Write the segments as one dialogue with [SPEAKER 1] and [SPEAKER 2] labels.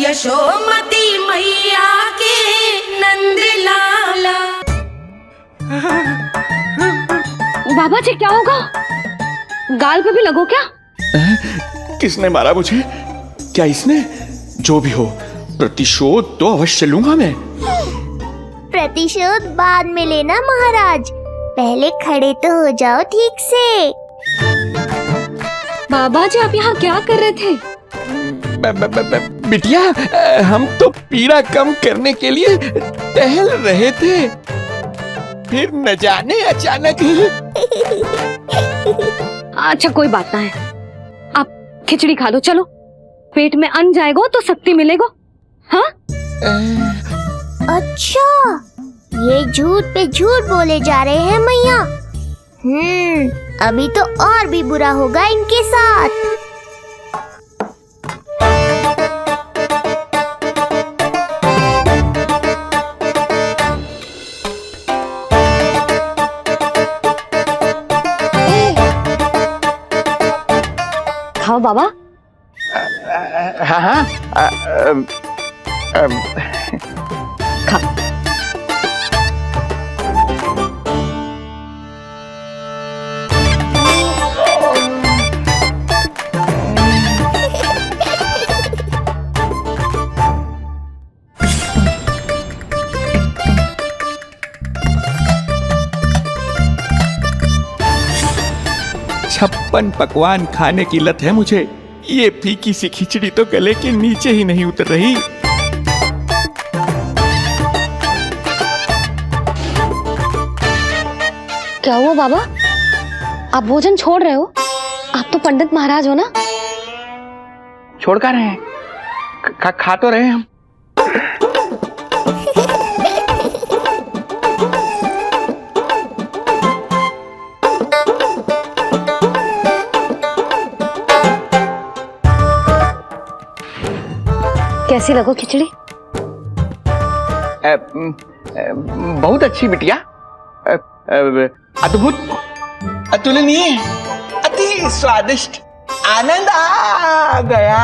[SPEAKER 1] यशोमती मैया के नंद लाला।
[SPEAKER 2] बाबा जी क्या होगा? गाल पे भी लगो क्या?
[SPEAKER 3] किसने मारा मुझे? क्या इसने? जो भी हो, प्रतिशोध तो अवश्य लूंगा मैं।
[SPEAKER 4] प्रतिशोध बाद में लेना महाराज, पहले खड़े तो हो जाओ ठीक से।
[SPEAKER 2] बाबा जी आप यहाँ क्या कर रहे थे?
[SPEAKER 3] बिटिया, हम तो पीड़ा कम करने के लिए टहल रहे थे, फिर न जाने अचानक।
[SPEAKER 2] अच्छा कोई बात ना है, आप खिचड़ी खा लो, चलो पेट में अन्न जाएगा तो शक्ति मिलेगा। हाँ?
[SPEAKER 4] अच्छा, ये झूठ पे झूठ बोले जा रहे हैं मैया। अभी तो और भी बुरा होगा इनके साथ।
[SPEAKER 2] खाओ बाबा।
[SPEAKER 3] हाँ हाँ,
[SPEAKER 2] खा।
[SPEAKER 3] छप्पन पकवान खाने की लत है मुझे। ये फीकी सी खिचड़ी तो गले के नीचे ही नहीं उतर रही।
[SPEAKER 2] क्या हुआ बाबा? आप भोजन छोड़ रहे हो? आप तो पंडित महाराज हो ना?
[SPEAKER 3] छोड़ कर रहे हैं, खा तो रहे हैं हम।
[SPEAKER 2] कैसी लगो खिचड़ी?
[SPEAKER 3] बहुत अच्छी बिटिया, अद्भुत, अतुलनीय, अति स्वादिष्ट, आनंद आ गया।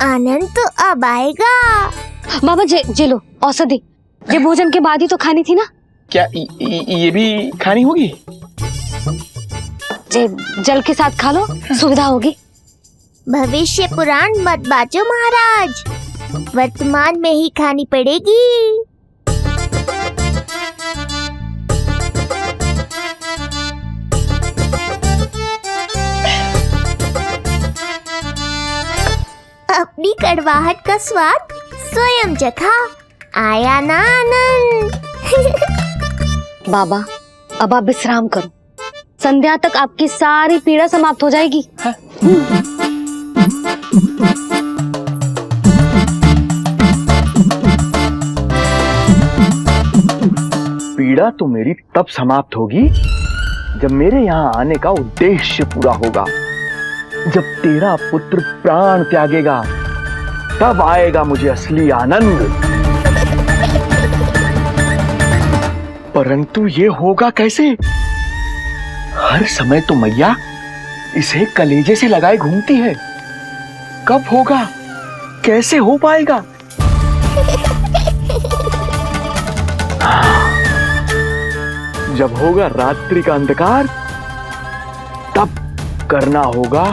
[SPEAKER 4] आनंद तो अब आएगा।
[SPEAKER 2] बाबा जे लो औषधि, ये भोजन के बाद ही तो खानी थी ना?
[SPEAKER 3] क्या ये भी खानी होगी?
[SPEAKER 2] जे जल के साथ खा लो, सुविधा होगी।
[SPEAKER 4] भविष्य पुराण मत बाजो महाराज, वर्तमान में ही खानी पड़ेगी। अपनी कड़वाहट का स्वाद स्वयं चखा, आया ना आनंद।
[SPEAKER 2] बाबा अब आप विश्राम करो, संध्या तक आपकी सारी पीड़ा समाप्त हो जाएगी।
[SPEAKER 3] पीड़ा तो मेरी तब समाप्त होगी जब मेरे यहाँ आने का उद्देश्य पूरा होगा। जब तेरा पुत्र प्राण त्यागेगा, तब आएगा मुझे असली आनंद। परंतु ये होगा कैसे? हर समय तो मैया इसे कलेजे से लगाए घूमती है। कब होगा? कैसे हो पाएगा? जब होगा रात्रि का अंधकार, तब करना होगा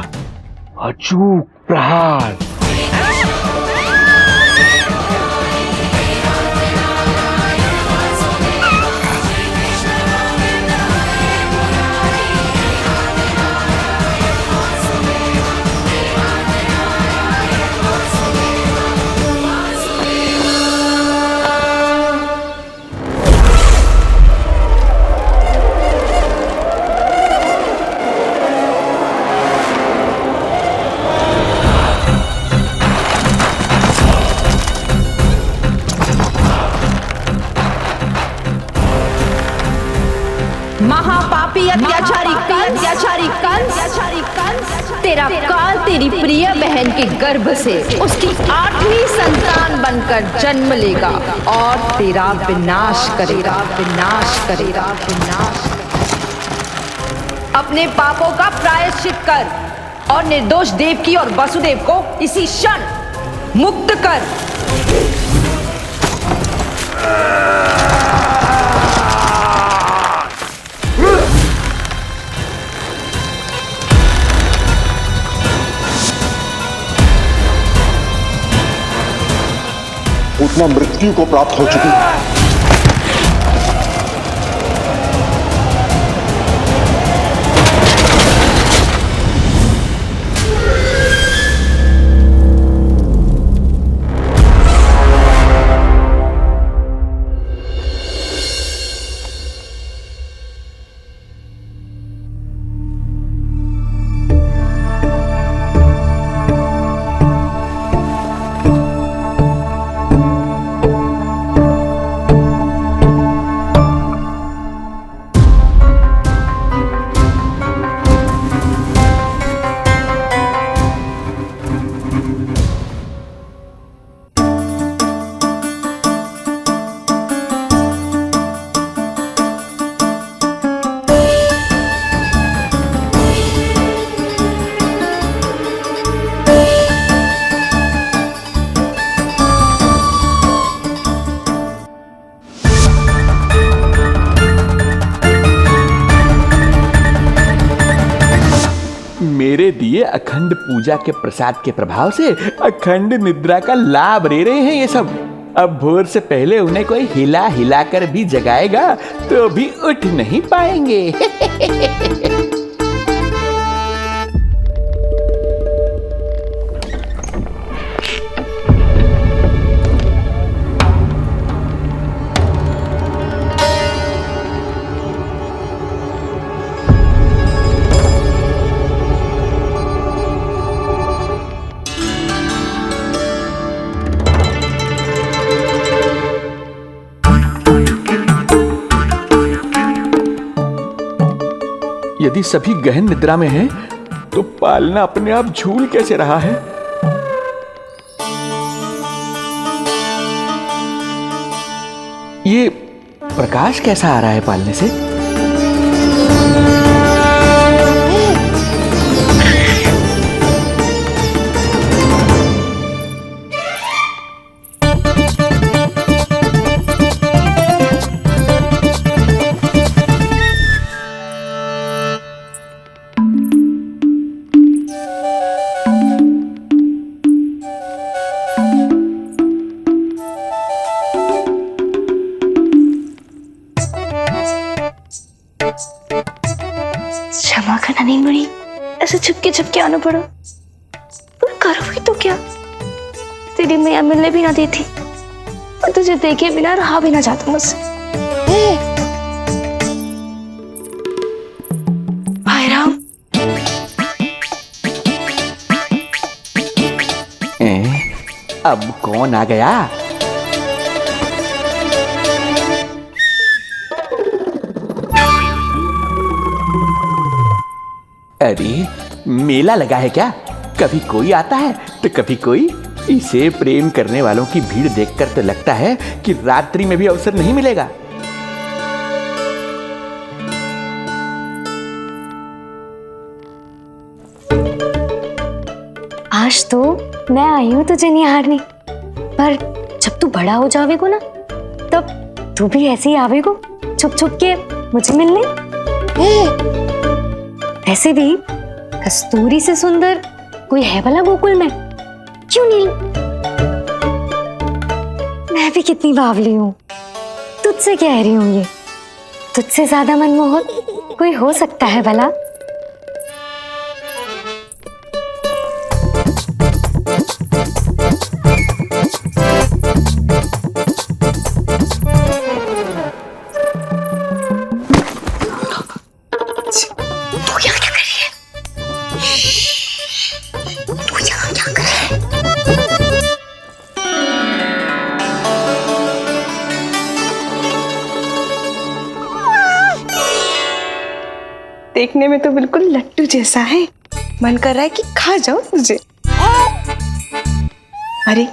[SPEAKER 3] अचूक प्रहार।
[SPEAKER 1] महापापी अत्याचारी कंस, तेरा काल तेरी प्रिय बहन के गर्भ से उसकी 8वीं संतान बनकर जन्म लेगा और तेरा विनाश करेगा। अपने पापों का प्रायश्चित कर और निर्दोष देवकी और वसुदेव को इसी क्षण मुक्त कर।
[SPEAKER 5] उतना मृत्यु को प्राप्त हो चुकी है।
[SPEAKER 6] मेरे दिए अखंड पूजा के प्रसाद के प्रभाव से अखंड निद्रा का लाभ ले रहे हैं ये सब। अब भोर से पहले उन्हें कोई हिला हिलाकर भी जगाएगा तो भी उठ नहीं पाएंगे। यदि सभी गहन निद्रा में हैं, तो पालना अपने आप झूल कैसे रहा है? ये प्रकाश कैसा आ रहा है पालने से?
[SPEAKER 2] क्षमा करना नहीं मुड़ी, ऐसे छुपके आना पड़ा। पर करो भी तो क्या, तेरी मैया मिलने भी ना देती और तुझे देखे बिना रहा भी ना जाता मुझसे। भाई राम,
[SPEAKER 6] अब कौन आ गया? अरे मेला लगा है क्या? कभी कोई आता है तो कभी कोई। इसे प्रेम करने वालों की भीड़ देखकर तो लगता है कि रात्रि में भी अवसर नहीं मिलेगा।
[SPEAKER 2] आज तो मैं आई हूँ तुझे निहारने, पर जब तू बड़ा हो जावेगो ना, तब तू भी ऐसे ही आवेगो छुप छुप के मुझे मिलने। ऐसे भी कस्तूरी से सुंदर कोई है भला गोकुल में? क्यों नहीं? मैं भी कितनी बावली हूँ, तुझसे कह रही हूँ ये। तुझसे ज्यादा मनमोहक कोई हो सकता है भला?
[SPEAKER 7] देखने में तो बिल्कुल लट्टू जैसा है, मन कर रहा है कि खा जाओ तुझे। अरे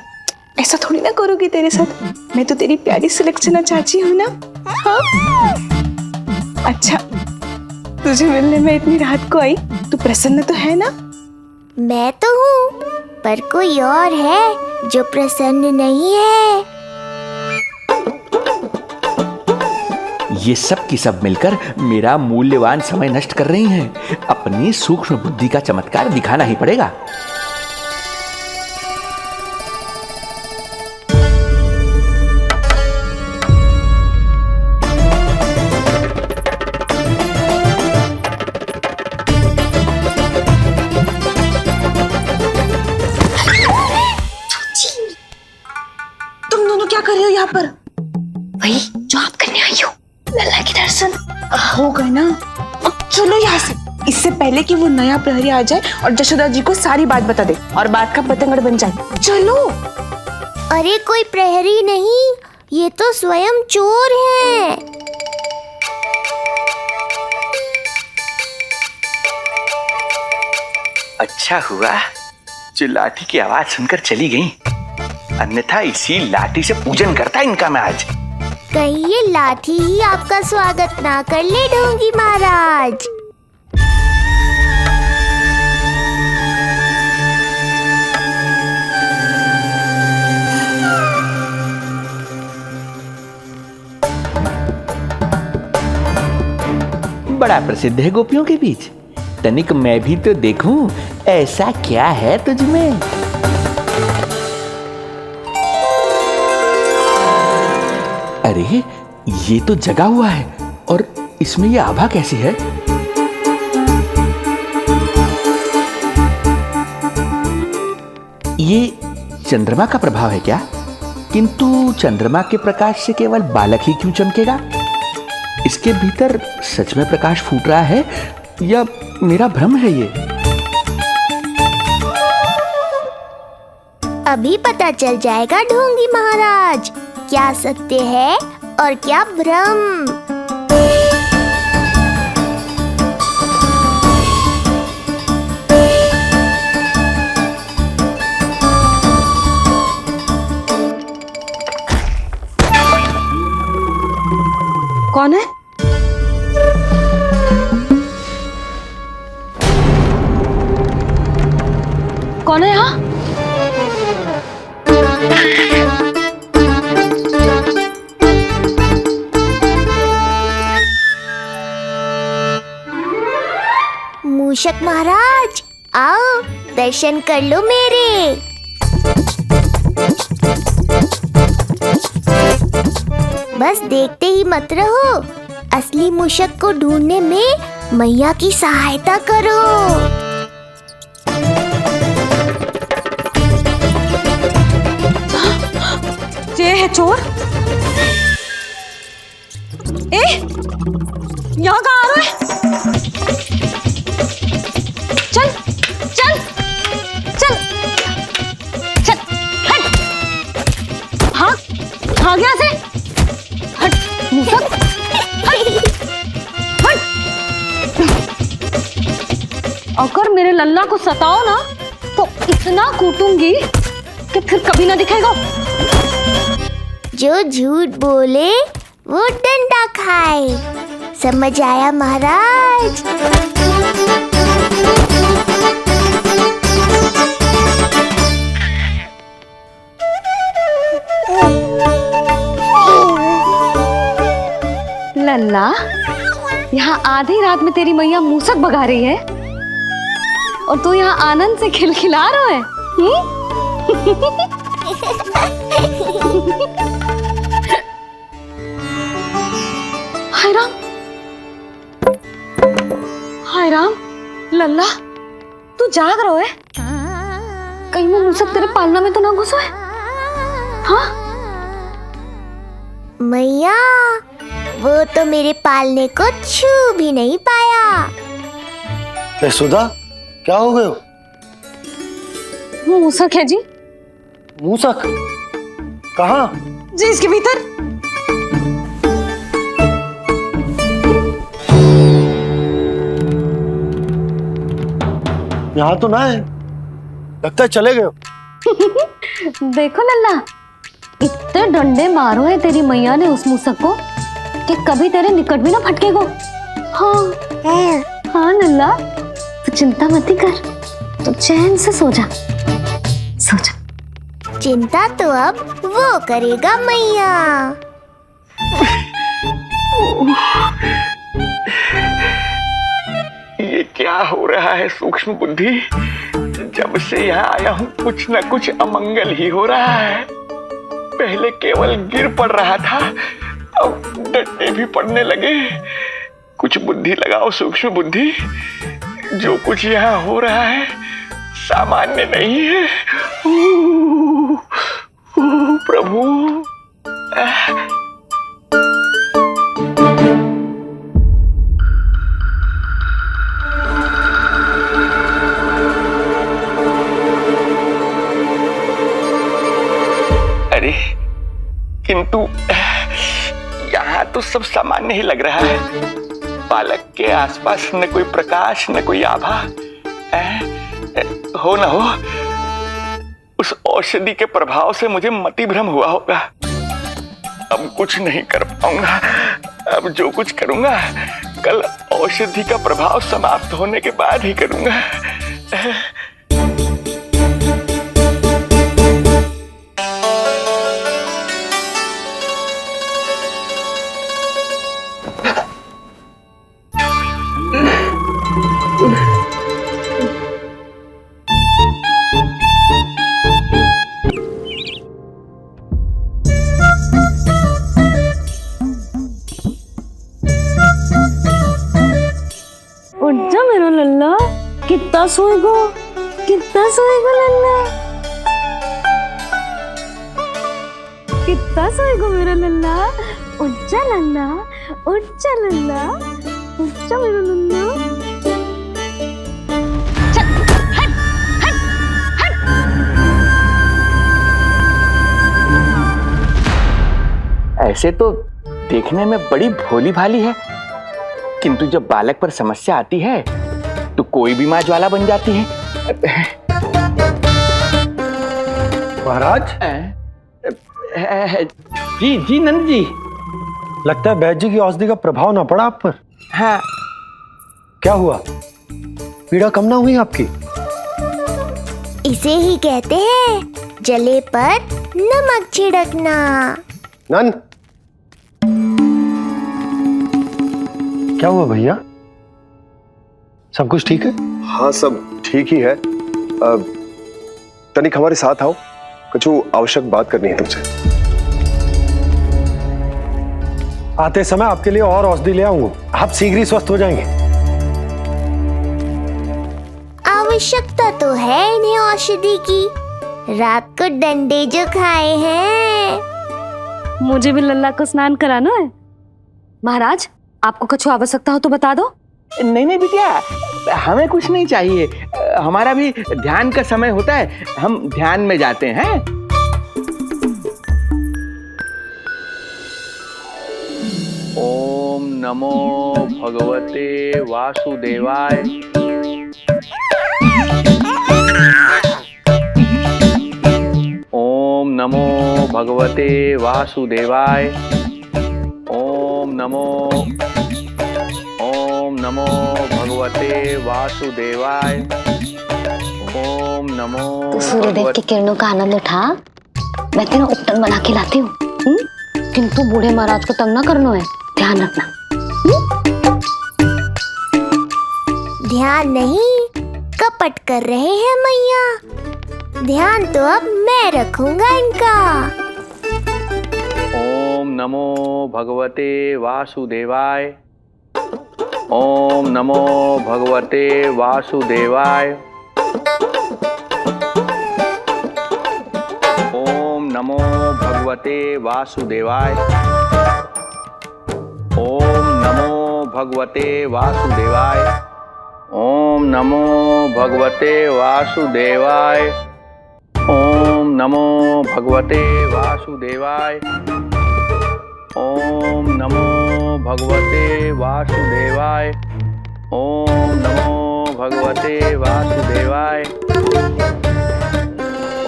[SPEAKER 7] ऐसा थोड़ी ना करोगी तेरे साथ, मैं तो तेरी प्यारी सुलक्षणा चाची हूँ ना। हाँ? अच्छा, तुझे मिलने में इतनी रात को आई, तू प्रसन्न तो है ना?
[SPEAKER 4] मैं तो हूँ, पर कोई और है जो प्रसन्न नहीं है।
[SPEAKER 6] ये सब की सब मिलकर मेरा मूल्यवान समय नष्ट कर रही हैं। अपनी सूक्ष्म बुद्धि का चमत्कार दिखाना ही पड़ेगा।
[SPEAKER 7] तुम दोनों क्या कर रहे हो यहाँ पर?
[SPEAKER 2] वही जो आप करने आई हो, लल्ला के दर्शन।
[SPEAKER 7] हो गए ना, अब चलो यहाँ से, इससे पहले कि वो नया प्रहरी आ जाए और जशोदा जी को सारी बात बता दे और बात का पतंगड़ बन जाए। चलो।
[SPEAKER 4] अरे कोई प्रहरी नहीं, ये तो स्वयं चोर है।
[SPEAKER 6] अच्छा हुआ जो लाठी की आवाज सुनकर चली गई, अन्यथा इसी लाठी से पूजन करता इनका मैं आज।
[SPEAKER 4] कहीं ये लाठी ही आपका स्वागत ना कर ले ढोंगी महाराज।
[SPEAKER 6] बड़ा प्रसिद्ध है गोपियों के बीच। तनिक मैं भी तो देखूं ऐसा क्या है तुझ में। अरे ये तो जगा हुआ है, और इसमें ये आभा कैसी है? ये चंद्रमा का प्रभाव है क्या? किंतु चंद्रमा के प्रकाश से केवल बालक ही क्यों चमकेगा? इसके भीतर सच में प्रकाश फूट रहा है या मेरा भ्रम है ये?
[SPEAKER 4] अभी पता चल जाएगा ढोंगी महाराज, क्या सत्य है और क्या भ्रम।
[SPEAKER 7] कौन है?
[SPEAKER 2] कौन है यहाँ?
[SPEAKER 4] मूषक महाराज आओ, दर्शन कर लो मेरे। बस देखते ही मत रहो, असली मूषक को ढूंढने में मैया की सहायता करो।
[SPEAKER 7] ये है चोर। यहाँ कहाँ आ रहा है? चल चल चल चल, हट। हाँ हाँ, यहाँ से हट मूसक, हट।
[SPEAKER 2] अगर मेरे लल्ला को सताओ ना तो इतना कूटूंगी कि फिर कभी ना दिखेगा।
[SPEAKER 4] जो झूठ बोले वो डंडा खाए, समझ आया महाराज?
[SPEAKER 2] लल्ला, यहाँ आधी रात में तेरी मैया मूसक भगा रही है और तू यहाँ आनंद से खिलखिला रहा है। हाय राम, हाय राम, लल्ला तू जाग रहा है? कहीं वो मूसक तेरे पालना में तो ना घुसो है? हाँ
[SPEAKER 4] मैया, वो तो मेरे पालने को छू भी नहीं पाया।
[SPEAKER 5] यशोदा, क्या हो गए हो?
[SPEAKER 2] वो मूसक है जी।
[SPEAKER 5] मूसक? कहाँ?
[SPEAKER 7] जी इसके भीतर।
[SPEAKER 5] यहाँ तो ना है, लगता है चले गए हो।
[SPEAKER 2] देखो लल्ला, इतने डंडे मारो है तेरी मैया ने उस मूसक को कि कभी तेरे निकट भी ना फटकेगा। हाँ हाँ लल्ला, तू चिंता मत कर, तो चैन से सो जा, सो जा।
[SPEAKER 4] चिंता तो अब वो करेगा मैया।
[SPEAKER 3] ये क्या हो रहा है सूक्ष्म बुद्धि? जब से यहाँ आया हूँ कुछ न कुछ अमंगल ही हो रहा है। पहले केवल गिर पड़ रहा था, अब डंडे भी पड़ने लगे। कुछ बुद्धि लगाओ सूक्ष्म बुद्धि, जो कुछ यहाँ हो रहा है सामान्य नहीं है। प्रभु, अरे किंतु यहाँ तो सब सामान्य ही लग रहा है। बालक के आसपास न कोई प्रकाश न कोई आभा। हो न हो उस औषधि के प्रभाव से मुझे मति भ्रम हुआ होगा। अब कुछ नहीं कर पाऊंगा। अब जो कुछ करूंगा कल औषधि का प्रभाव समाप्त होने के बाद ही करूंगा।
[SPEAKER 2] उठ जा मेरा लल्ला, कितना सोएगो, कितना सोएगो लल्ला, कितना सोएगो मेरा लल्ला। उठ जा लल्ला, उठ जा लल्ला, उठ जा मेरा लल्ला।
[SPEAKER 3] ऐसे तो देखने में बड़ी भोली भाली है, किंतु जब बालक पर समस्या आती है तो कोई भी माँ ज्वाला बन जाती है।
[SPEAKER 5] महाराज,
[SPEAKER 3] जी जी नंद जी।
[SPEAKER 5] लगता है बैद जी की औषधि का प्रभाव ना पड़ा आप पर।
[SPEAKER 3] हाँ।
[SPEAKER 5] क्या हुआ? पीड़ा कम ना हुई आपकी?
[SPEAKER 4] इसे ही कहते हैं जले पर नमक छिड़कना।
[SPEAKER 5] नन, क्या हुआ भैया? सब कुछ ठीक है?
[SPEAKER 8] हाँ सब ठीक ही है। तनिक हमारे साथ आओ, कुछ आवश्यक बात करनी है तुमसे।
[SPEAKER 5] आते समय आपके लिए और औषधि ले आऊंगा, आप शीघ्र ही स्वस्थ हो जाएंगे।
[SPEAKER 4] आवश्यकता तो है इन्हें औषधि की। रात को डंडे जो खाए हैं।
[SPEAKER 2] मुझे भी लल्ला को स्नान कराना है। महाराज, आपको कुछ आवश्यकता हो तो बता दो।
[SPEAKER 3] नहीं नहीं बिटिया, हमें कुछ नहीं चाहिए। हमारा भी ध्यान का समय होता है, हम ध्यान में जाते हैं। ओम नमो भगवते वासुदेवाय। ओम नमो भगवते वासुदेवाय। ओम नमो भगवते वासुदेवाय। ओम नमो।
[SPEAKER 2] तो सूर्यदेव की किरणों का आनंद उठा, मैं तेरा उपटन बना के लाती हूँ। किंतु बूढ़े महाराज को तंग ना करना है, ध्यान रखना।
[SPEAKER 4] ध्यान नहीं, कपट कर रहे हैं मैया। ध्यान तो अब मैं रखूंगा इनका।
[SPEAKER 3] ओम नमो भगवते वासुदेवाय। ओम नमो भगवते वासुदेवाय। ओम नमो भगवते वासुदेवाय। ओम नमो भगवते वासुदेवाय। ओम नमो भगवते वासुदेवाय। ओम नमो भगवते वासुदेवाय। ओम नमो भगवते वासुदेवाय। ओम नमो भगवते वासुदेवाय।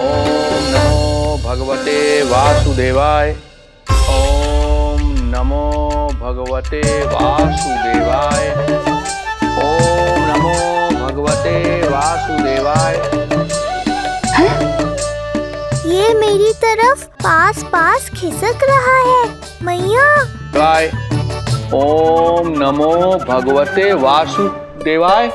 [SPEAKER 3] ओम नमो भगवते वासुदेवाय। ओम नमो भगवते वासुदेवाय।
[SPEAKER 6] ओम नमो भगवते वासुदेवाय।
[SPEAKER 4] ये मेरी तरफ पास पास खिसक रहा है मैया।
[SPEAKER 6] वाय। ओम नमो भगवते वासुदेवाय।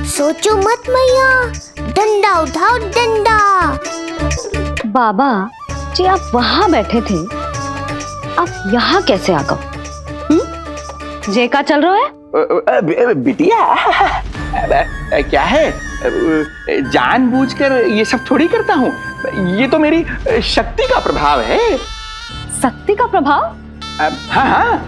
[SPEAKER 4] सोचो मत मैया, डंडा उठाओ डंडा।
[SPEAKER 2] बाबा जी आप वहां बैठे थे, आप यहाँ कैसे आ गए? जे का चल रहा है?
[SPEAKER 6] बिटिया क्या है, जानबूझकर ये सब थोड़ी करता हूँ, ये तो मेरी शक्ति का प्रभाव है।
[SPEAKER 2] शक्ति का प्रभाव?
[SPEAKER 6] हाँ हाँ,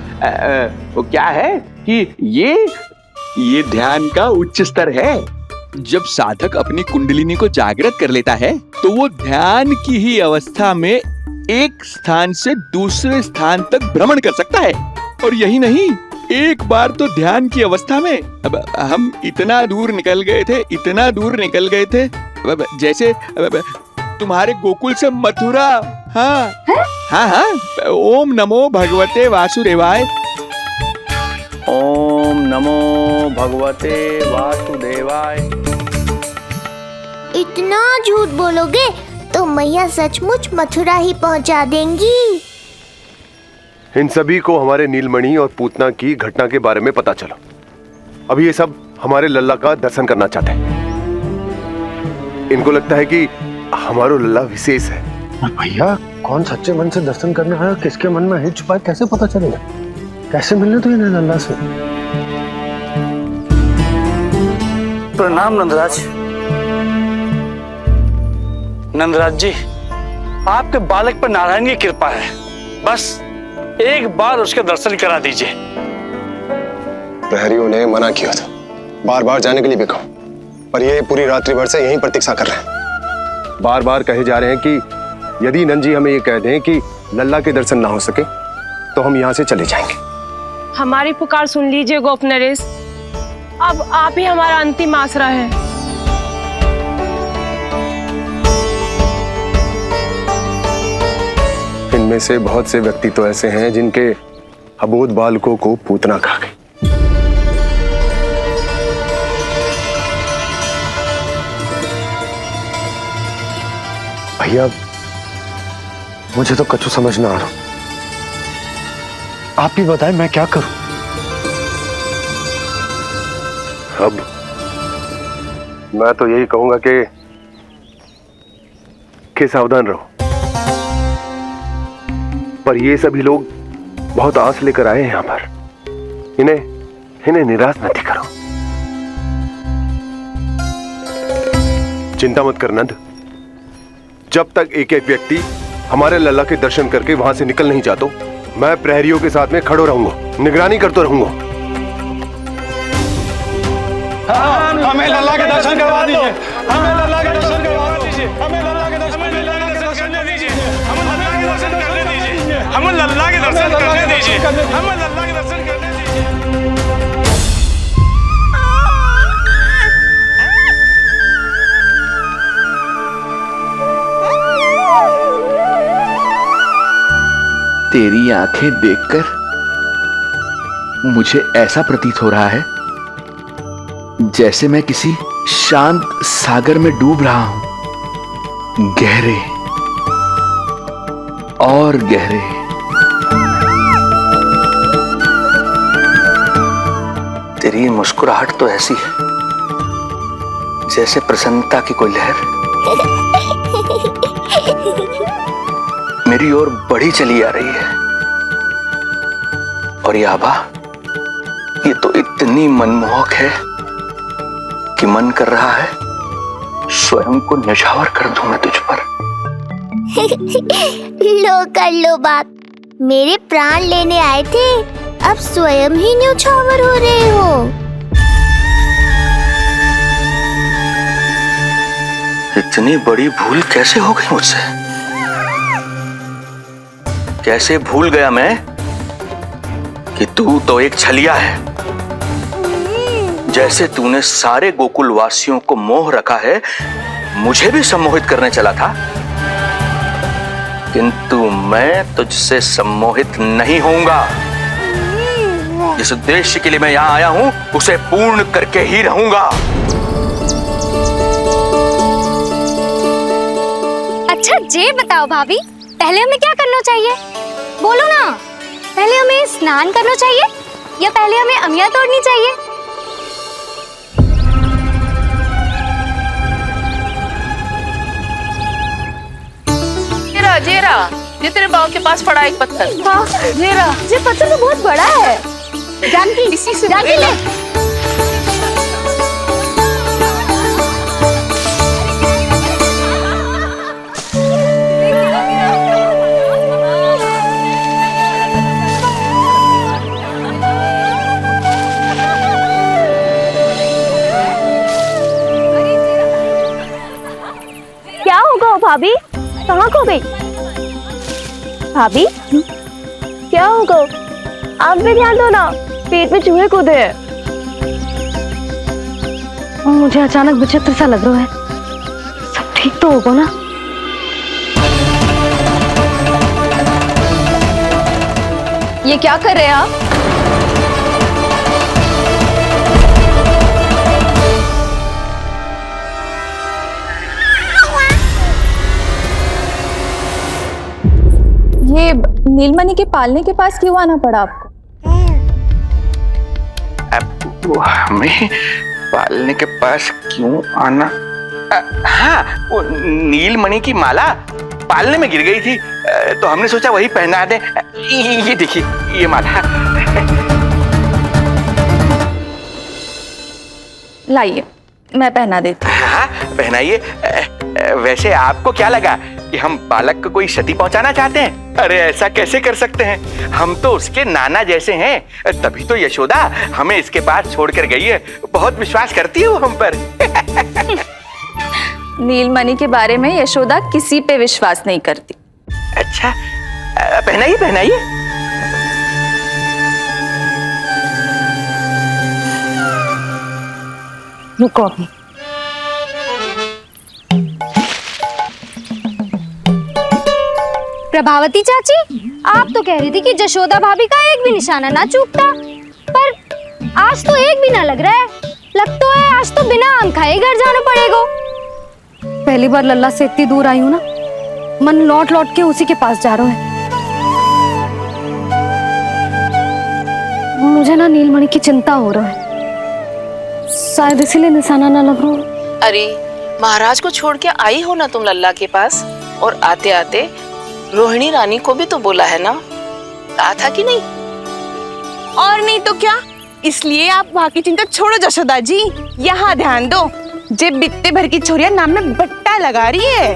[SPEAKER 6] वो क्या है कि ये ध्यान का उच्च स्तर है। जब साधक अपनी कुंडलिनी को जागृत कर लेता है तो वो ध्यान की ही अवस्था में एक स्थान से दूसरे स्थान तक भ्रमण कर सकता है। और यही नहीं, एक बार तो ध्यान की अवस्था में अब हम इतना दूर निकल गए थे, जैसे तुम्हारे गोकुल से मथुरा। हाँ हाँ, ओम नमो भगवते वासुदेवाय। ओम नमो भगवते वासुदेवाय।
[SPEAKER 4] इतना झूठ बोलोगे तो मैया सचमुच मथुरा ही पहुंचा देंगी।
[SPEAKER 8] इन सभी को हमारे नीलमणि और पूतना की घटना के बारे में पता चला। अभी ये सब हमारे लल्ला का दर्शन करना चाहते हैं। इनको लगता है कि हमारा लल्ला विशेष है।
[SPEAKER 5] भैया कौन सच्चे मन से दर्शन करने आया, किसके मन में हित छुपा है, कैसे पता चलेगा? कैसे मिलने तो इन्हें लल्ला से?
[SPEAKER 9] प्रणाम नंदराज। नंदराज जी, आपके बालक पर नारायण की कृपा है, बस एक बार उसके दर्शन करा दीजिए।
[SPEAKER 8] प्रहरियों ने मना किया था, बार बार जाने के लिए भी कहा, पर ये पूरी रात्रि भर से यहीं प्रतीक्षा कर रहे हैं। बार बार कहे जा रहे हैं कि यदि नंद जी हमें ये कह दें कि लल्ला के दर्शन ना हो सके तो हम यहाँ से चले जाएंगे।
[SPEAKER 10] हमारी पुकार सुन लीजिए गोप नरेश, अब आप ही हमारा अंतिम आसरा है।
[SPEAKER 8] इनमें से बहुत से व्यक्ति तो ऐसे हैं जिनके अबोध बालकों को पूतना खा गई। भैया मुझे तो कछु समझ ना आ रहा,
[SPEAKER 5] आप ही बताएं मैं क्या करूं?
[SPEAKER 8] अब मैं तो यही कहूंगा कि सावधान रहो। पर ये सभी लोग बहुत आस लेकर आए हैं यहाँ पर, इन्हें निराश मत करो। चिंता मत कर नंद, जब तक एक एक व्यक्ति हमारे लल्ला के दर्शन करके वहां से निकल नहीं जाता, मैं प्रहरियों के साथ में खड़ो रहूंगा, निगरानी करता रहूंगा।
[SPEAKER 9] हमें लल्ला के दर्शन करवा दीजिए, हमें लल्ला के दर्शन करवा दीजिए, हमें लल्ला के दर्शन करने दीजिए, हमें लल्ला के दर्शन करने दीजिए, हमें लल्ला के दर्शन करने दीजिए, हमें लल्ला के दर्शन करने दीजिए।
[SPEAKER 6] तेरी आंखें देखकर मुझे ऐसा प्रतीत हो रहा है जैसे मैं किसी शांत सागर में डूब रहा हूं, गहरे और गहरे। तेरी मुस्कुराहट तो ऐसी है जैसे प्रसन्नता की कोई लहर मेरी ओर बढ़ी चली आ रही है। और ये आभा, ये तो इतनी मनमोहक है कि मन कर रहा है स्वयं को न्यौछावर कर दूं मैं तुझ पर।
[SPEAKER 4] लो कर लो बात, मेरे प्राण लेने आए थे, अब स्वयं ही न्यौछावर हो रहे हो।
[SPEAKER 6] इतनी बड़ी भूल कैसे हो गई मुझसे? कैसे भूल गया मैं कि तू तो एक छलिया है। जैसे तूने सारे गोकुल वासियों को मोह रखा है, मुझे भी सम्मोहित करने चला था। किंतु मैं तुझसे सम्मोहित नहीं होऊंगा। जिस उद्देश्य के लिए मैं यहाँ आया हूँ उसे पूर्ण करके ही रहूंगा।
[SPEAKER 11] अच्छा ये बताओ भाभी, पहले हमें क्या करना चाहिए? बोलो ना, पहले हमें स्नान करना चाहिए या पहले हमें अमिया तोड़नी चाहिए?
[SPEAKER 1] जेरा, ये तेरे बाव के पास पड़ा एक पत्थर।
[SPEAKER 2] हाँ, ये पत्थर तो बहुत बड़ा है। जानकी,
[SPEAKER 1] इसी से
[SPEAKER 2] जानकी ले। क्या होगा भाभी? कहाँ खो गई भाभी? क्या होगा? आप भी ध्यान दो ना, पेट में चूहे कूदे हैं। मुझे अचानक विचित्र सा लग रहा है। सब ठीक तो होगा ना?
[SPEAKER 1] ये क्या कर रहे हैं आप?
[SPEAKER 7] ये नीलमणि के पालने के पास क्यों आना पड़ा आपको?
[SPEAKER 6] अब हमें पालने के पास क्यों आना? हाँ, वो नीलमणि की माला पालने में गिर गई थी, तो हमने सोचा वही पहना दे। ये देखिए, ये माला।
[SPEAKER 7] लाइए, मैं पहना देती हूँ।
[SPEAKER 6] हाँ, पहनाइए। वैसे आपको क्या लगा कि हम बालक को कोई क्षति पहुंचाना चाहते हैं? अरे ऐसा कैसे कर सकते हैं? हम तो उसके नाना जैसे हैं, तभी तो यशोदा हमें इसके पास छोड़कर गई है। बहुत विश्वास करती है वो हम पर।
[SPEAKER 7] नीलमणि के बारे में यशोदा किसी पे विश्वास नहीं करती।
[SPEAKER 6] अच्छा, पहनाइए पहनाइए।
[SPEAKER 2] रुको अभी।
[SPEAKER 11] प्रभावती चाची, आप तो कह रही थी कि जशोदा भाभी का एक भी निशाना ना चूकता, पर आज तो एक भी ना लग रहा है। लगता है आज तो बिना आम खाए घर जाना पड़ेगा।
[SPEAKER 2] पहली बार लल्ला से इतनी दूर आई हूँ ना, मन लौट लौट के उसी के पास जा रहा है। मुझे ना नीलमणि की चिंता हो रहा है, शायद इसीलिए निशाना ना लग रहा हो।
[SPEAKER 1] अरे महाराज को छोड़ के आई हो ना तुम लल्ला के पास, और आते आते रोहिणी रानी को भी तो बोला है ना, कहा था कि नहीं?
[SPEAKER 7] और नहीं तो क्या, इसलिए आप वहाँ की चिंता छोड़ो जशोदा जी, यहाँ ध्यान दो। जे बित्ते भर की छोरिया नाम में बट्टा लगा रही है।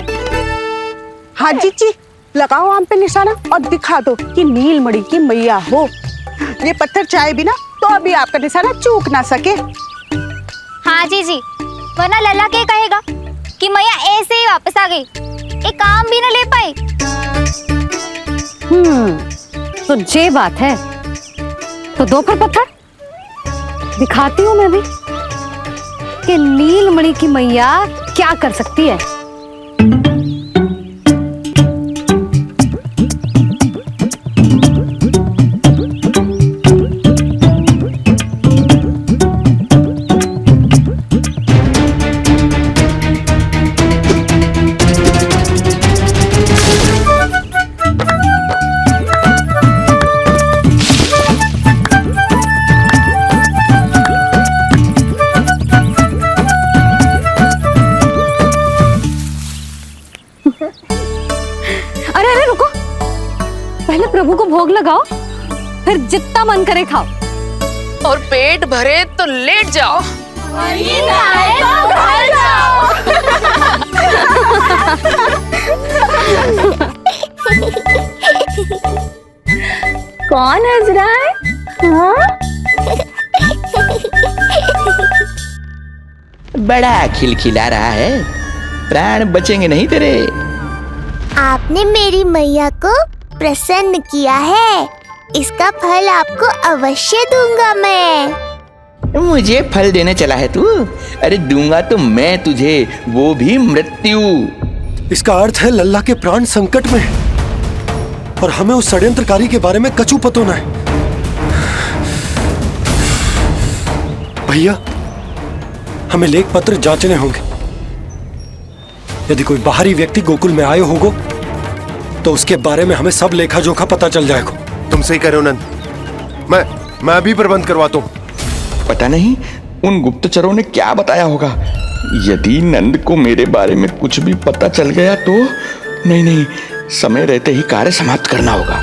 [SPEAKER 7] हाँ जी, लगाओ आम पे निशाना और दिखा दो कि नीलमणि की मैया हो। ये पत्थर चाहे भी ना तो अभी आपका निशाना चूक ना सके।
[SPEAKER 11] हाँ जी, वरना लल्ला के कहेगा कि मैया ऐसे ही वापस आ गई, एक काम भी ना ले पाई।
[SPEAKER 2] तो ये बात है, तो दो फिर पत्थर दिखाती हूँ मैं भी कि नीलमणि की मैया क्या कर सकती है। अरे रुको, पहले प्रभु को भोग लगाओ, फिर जितना मन करे खाओ,
[SPEAKER 1] और पेट भरे तो लेट जाओ।
[SPEAKER 2] कौन हंस रहा है? हाँ?
[SPEAKER 6] बड़ा खिलखिला रहा है, प्राण बचेंगे नहीं तेरे।
[SPEAKER 4] आपने मेरी मैया को प्रसन्न किया है, इसका फल आपको अवश्य दूंगा मैं।
[SPEAKER 6] मुझे फल देने चला है तू? अरे दूंगा तो मैं तुझे, वो भी मृत्यु।
[SPEAKER 5] इसका अर्थ है लल्ला के प्राण संकट में। और हमें उस षड्यंत्रकारी के बारे में कचू पतो ना है। भैया, हमें लेख पत्र जांचने होंगे। यदि कोई बाहरी व्यक्ति गोकुल में आयो होगो तो उसके बारे में हमें सब लेखा जोखा पता चल जाएगा।
[SPEAKER 8] तुम सही कह रहे हो नंद। मैं अभी प्रबंध करवाता हूं।
[SPEAKER 6] पता नहीं उन गुप्तचरों ने क्या बताया होगा। यदि नंद को मेरे बारे में कुछ भी पता चल गया तो नहीं, समय रहते ही कार्य समाप्त करना होगा।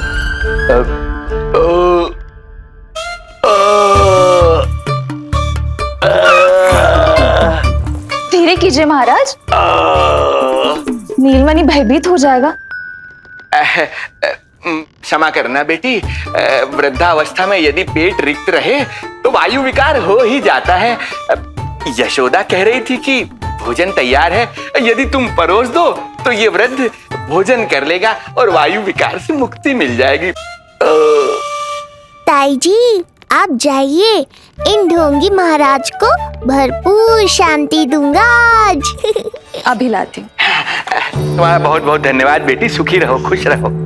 [SPEAKER 2] धीरे कीजिए महाराज, नीलमणि भयभीत हो जाएगा।
[SPEAKER 6] क्षमा करना बेटी, वृद्धावस्था में यदि पेट रिक्त रहे तो वायु विकार हो ही जाता है। यशोदा कह रही थी कि भोजन तैयार है, यदि तुम परोस दो तो ये वृद्ध भोजन कर लेगा और वायु विकार से मुक्ति मिल जाएगी।
[SPEAKER 4] ताई जी, आप जाइए, इन ढोंगी महाराज को भरपूर शांति दूंगा आज।
[SPEAKER 2] अभी लाती हूँ।
[SPEAKER 6] तुम्हारा बहुत बहुत धन्यवाद बेटी, सुखी रहो, खुश रहो।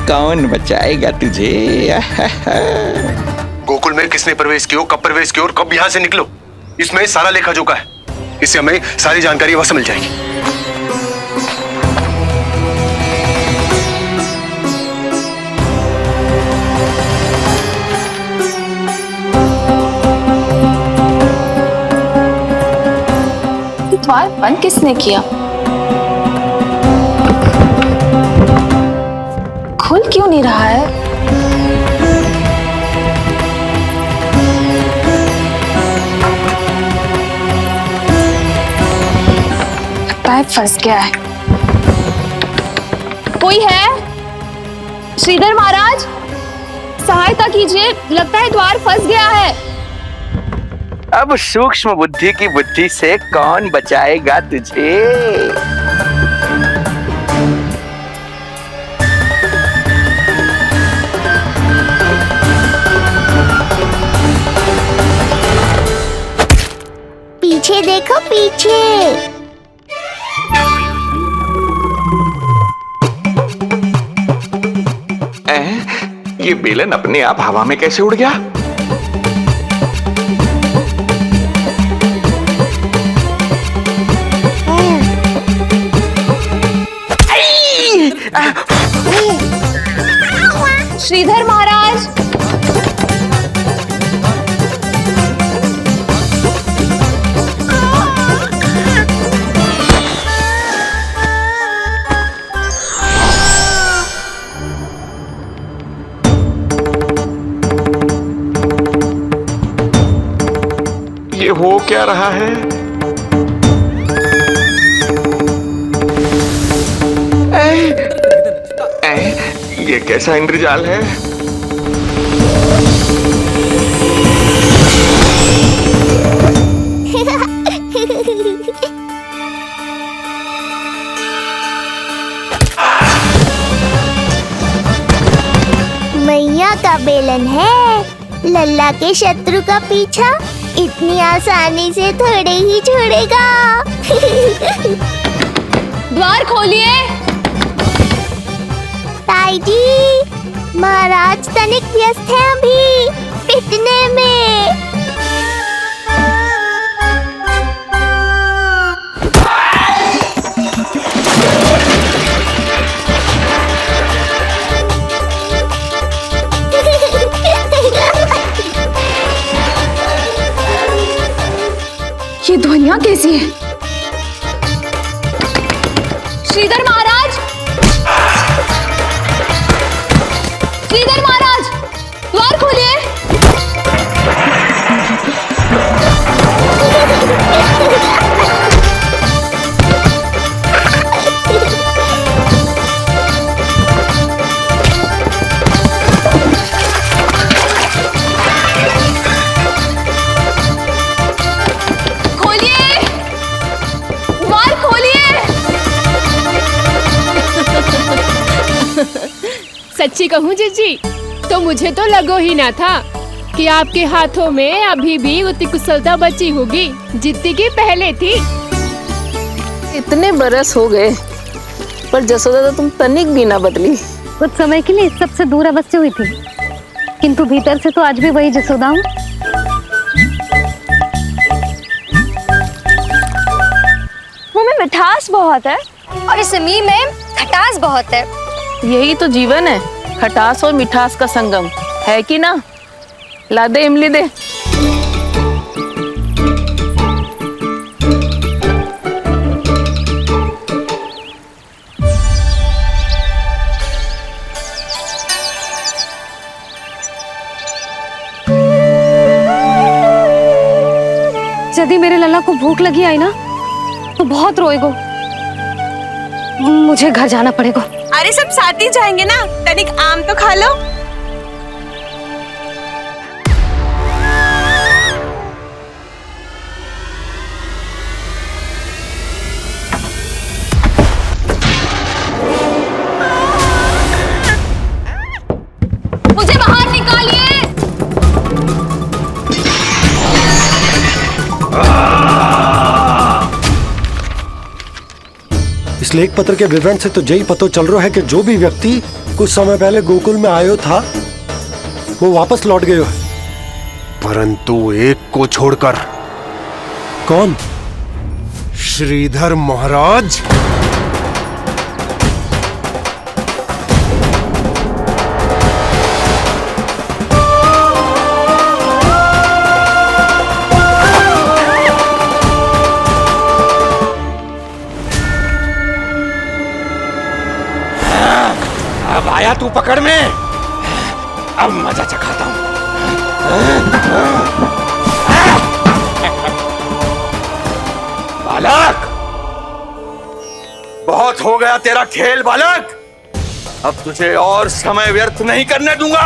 [SPEAKER 6] कौन बचाएगा तुझे?
[SPEAKER 8] गोकुल में किसने प्रवेश किया, कब प्रवेश किया और कब यहां से निकलो, इसमें सारा लेखा जोखा है। इससे हमें सारी जानकारी वहां से मिल जाएगी।
[SPEAKER 2] द्वार बंद किसने किया? खुल क्यों नहीं रहा है? लगता है फंस गया है। कोई है? श्रीधर महाराज, सहायता कीजिए, लगता है द्वार फंस गया है।
[SPEAKER 6] अब सूक्ष्म बुद्धि की बुद्धि से कौन बचाएगा तुझे?
[SPEAKER 4] पीछे देखो, पीछे।
[SPEAKER 6] ये बेलन अपने आप हवा में कैसे उड़ गया?
[SPEAKER 2] श्रीधर महाराज,
[SPEAKER 6] ये हो क्या रहा है? ये कैसा इंद्रजाल है?
[SPEAKER 4] मैया का बेलन है, लल्ला के शत्रु का पीछा इतनी आसानी से थोड़े ही छोड़ेगा।
[SPEAKER 2] द्वार खोलिए।
[SPEAKER 4] ताई जी, महाराज तनिक व्यस्त है अभी पिटने में।
[SPEAKER 2] ये ध्वनियां कैसी है? श्रीधर महाराज, श्रीधर महाराज, द्वार खोलिए।
[SPEAKER 10] सच्ची कहूँ जीजी तो मुझे तो लगो ही ना था कि आपके हाथों में अभी भी उतनी कुशलता बची होगी जितनी की पहले थी।
[SPEAKER 12] इतने बरस हो गए पर जसोदा तो तुम तनिक भी ना बदली।
[SPEAKER 11] कुछ समय के लिए सबसे दूर अवश्य हुई थी, किंतु भीतर से तो आज भी वही जसोदा हूँ।
[SPEAKER 2] मुंह में मिठास बहुत है और इस मी में खटास बहुत है।
[SPEAKER 12] यही तो जीवन है, खटास और मिठास का संगम है कि ना। ला दे इमली दे।
[SPEAKER 11] यदि मेरे लल्ला को भूख लगी आई ना तो बहुत रोएगो। मुझे घर जाना पड़ेगा।
[SPEAKER 7] अरे सब साथ ही जाएंगे ना, तनिक आम तो खा लो।
[SPEAKER 11] मुझे बाहर निकालिए।
[SPEAKER 5] इस लेख पत्र के विवरण से तो यही पता चल रहा है कि जो भी व्यक्ति कुछ समय पहले गोकुल में आयो था वो वापस लौट गयो है।
[SPEAKER 8] परंतु एक को छोड़कर।
[SPEAKER 5] कौन?
[SPEAKER 8] श्रीधर महाराज।
[SPEAKER 6] अब आया तू पकड़ में, अब मजा चखाता हूं। बालक, बहुत हो गया तेरा खेल बालक, अब तुझे और समय व्यर्थ नहीं करने दूंगा।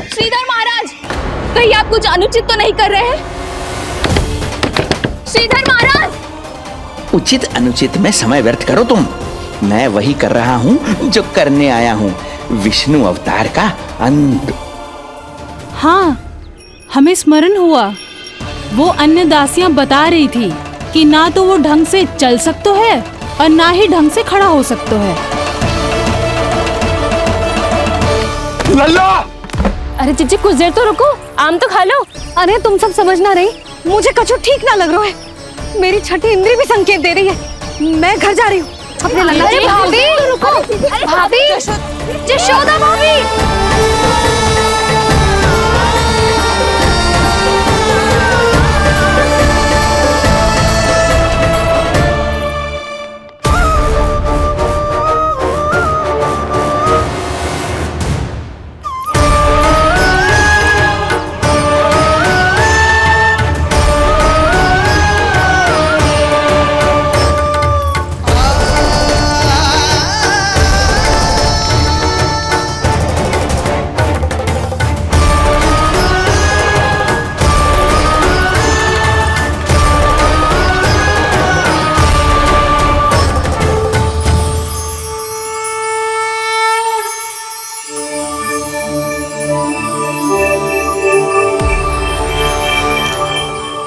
[SPEAKER 2] श्रीधर महाराज, कहीं आप कुछ अनुचित तो नहीं कर रहे हैं? श्रीधर महाराज।
[SPEAKER 6] उचित अनुचित में समय व्यर्थ करो तुम, मैं वही कर रहा हूं जो करने आया हूं, विष्णु अवतार का अंत।
[SPEAKER 13] हाँ, हमें स्मरण हुआ, वो अन्य दासियां बता रही थी कि ना तो वो ढंग से चल सकते है और ना ही ढंग से खड़ा हो सकते है।
[SPEAKER 6] लल्ला!
[SPEAKER 11] अरे जीजी कुछ देर तो रुको, आम तो खा लो। अरे तुम सब समझ ना रही, मुझे कछु ठीक ना लग रहा है। मेरी छठी इंद्री भी संकेत दे रही है। मैं घर जा रही हूँ अपने लल्ला। अरे भाभी रुको, भाभी, जशोदा भाभी।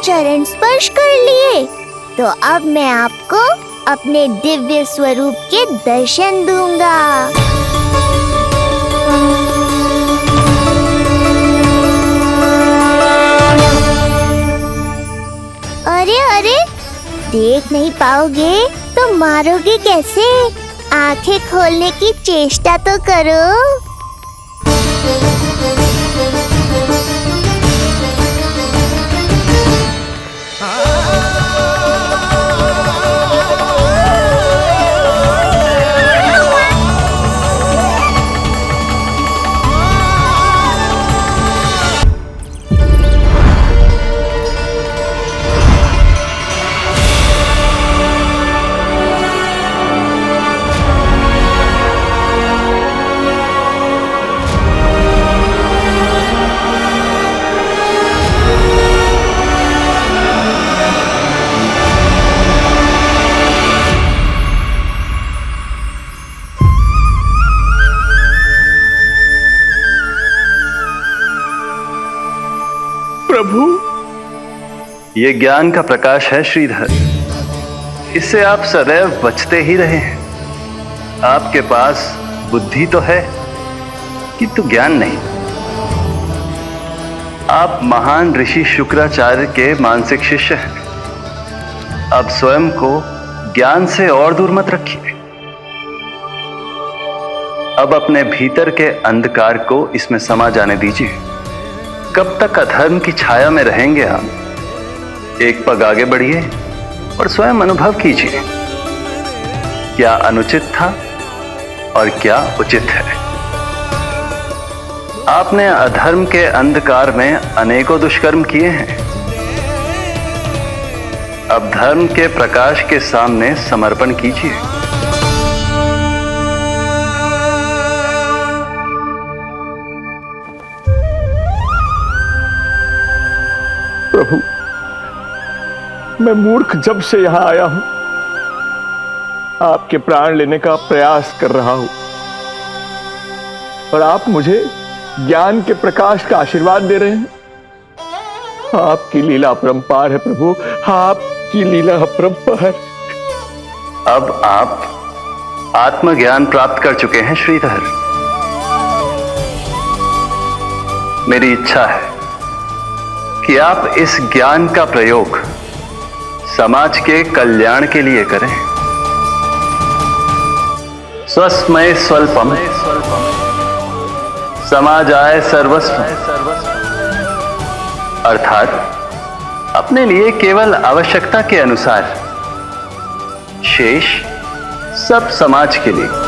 [SPEAKER 4] चरण स्पर्श कर लिए तो अब मैं आपको अपने दिव्य स्वरूप के दर्शन दूंगा। अरे अरे, देख नहीं पाओगे तो मारोगे कैसे? आंखें खोलने की चेष्टा तो करो।
[SPEAKER 6] प्रभु।
[SPEAKER 14] ये ज्ञान का प्रकाश है श्रीधर, इससे आप सदैव बचते ही रहे हैं। आपके पास बुद्धि तो है किंतु ज्ञान नहीं। आप महान ऋषि शुक्राचार्य के मानसिक शिष्य हैं। अब स्वयं को ज्ञान से और दूर मत रखिए। अब अपने भीतर के अंधकार को इसमें समा जाने दीजिए। कब तक अधर्म की छाया में रहेंगे आप? एक पग आगे बढ़िए और स्वयं अनुभव कीजिए क्या अनुचित था और क्या उचित है। आपने अधर्म के अंधकार में अनेकों दुष्कर्म किए हैं। अब धर्म के प्रकाश के सामने समर्पण कीजिए।
[SPEAKER 6] प्रभु, मैं मूर्ख जब से यहां आया हूं, आपके प्राण लेने का प्रयास कर रहा हूं और आप मुझे ज्ञान के प्रकाश का आशीर्वाद दे रहे हैं। आपकी लीला अपरंपार है प्रभु, आपकी लीला अपरंपार।
[SPEAKER 14] अब आप आत्मज्ञान प्राप्त कर चुके हैं श्रीधर। मेरी इच्छा है कि आप इस ज्ञान का प्रयोग समाज के कल्याण के लिए करें। स्वस्मय स्वल्पम समाजाय सर्वस्व, अर्थात अपने लिए केवल आवश्यकता के अनुसार, शेष सब समाज के लिए।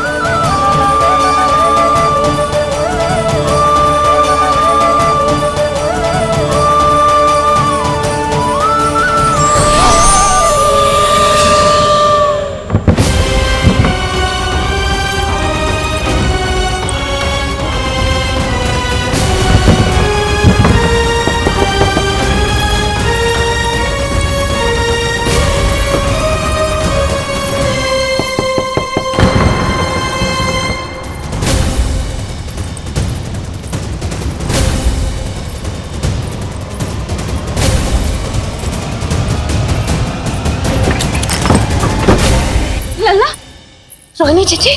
[SPEAKER 11] रोहिणी जीजी,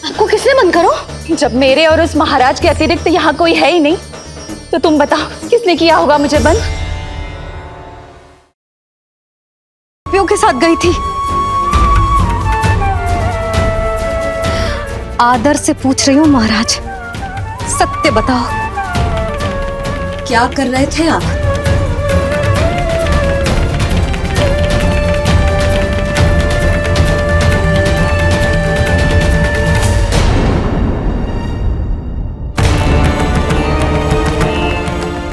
[SPEAKER 11] आपको किसने बंद करो? जब मेरे और उस महाराज के अतिरिक्त यहाँ कोई है ही नहीं, तो तुम बताओ किसने किया होगा मुझे बंद? प्यो के साथ गई थी। आदर से पूछ रही हूँ महाराज, सत्य बताओ, क्या कर रहे थे आप?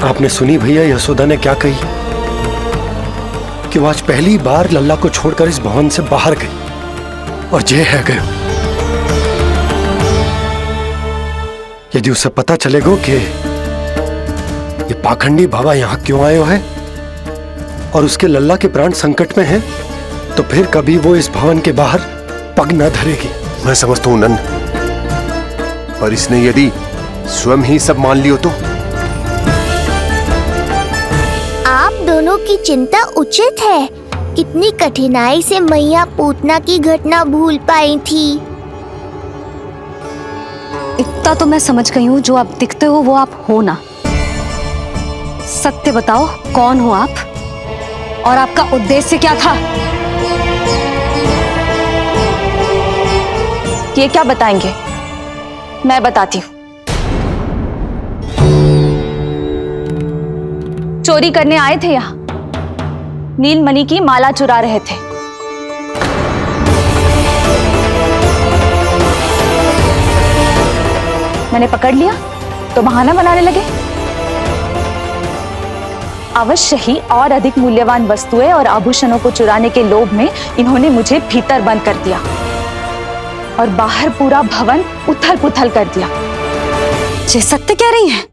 [SPEAKER 5] आपने सुनी भैया यशोदा ने क्या कही कि वो आज पहली बार लल्ला को छोड़कर इस भवन से बाहर गई और जे है गए। यदि उसे पता चलेगा कि ये पाखंडी बाबा यहां क्यों आए है और उसके लल्ला के प्राण संकट में हैं, तो फिर कभी वो इस भवन के बाहर पग न धरेगी।
[SPEAKER 8] मैं समझता हूं नंद, पर इसने यदि स्वयं ही सब मान लियो तो?
[SPEAKER 4] आप दोनों की चिंता उचित है। कितनी कठिनाई से मैया पूतना की घटना भूल पाई थी।
[SPEAKER 11] इतना तो मैं समझ गई हूँ, जो आप दिखते हो वो आप हो ना। सत्य बताओ, कौन हो आप और आपका उद्देश्य क्या था? ये क्या बताएंगे? मैं बताती हूँ। चोरी करने आए थे यहाँ, नीलमणि की माला चुरा रहे थे। मैंने पकड़ लिया तो बहाना बनाने लगे। अवश्य ही और अधिक मूल्यवान वस्तुएं और आभूषणों को चुराने के लोभ में इन्होंने मुझे भीतर बंद कर दिया और बाहर पूरा भवन उथल पुथल कर दिया। ये सत्य कह रही हैं?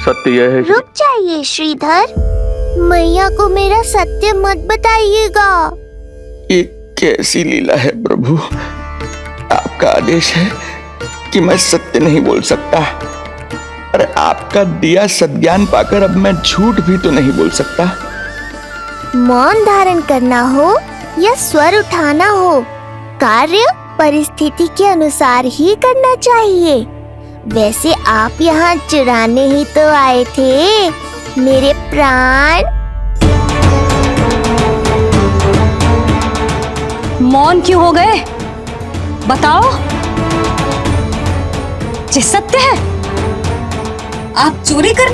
[SPEAKER 6] सत्य यह है
[SPEAKER 4] रुक जाइए श्रीधर, मैया को मेरा सत्य मत बताइएगा।
[SPEAKER 6] ये कैसी लीला है प्रभु, आपका आदेश है कि मैं सत्य नहीं बोल सकता, और आपका दिया सद्ज्ञान पाकर अब मैं झूठ भी तो नहीं बोल सकता।
[SPEAKER 4] मौन धारण करना हो या स्वर उठाना हो, कार्य परिस्थिति के अनुसार ही करना चाहिए। वैसे आप यहाँ चुराने ही तो आए थे मेरे प्राण।
[SPEAKER 11] मौन क्यों हो गए? बताओ। जे सत्य है, आप चोरी कर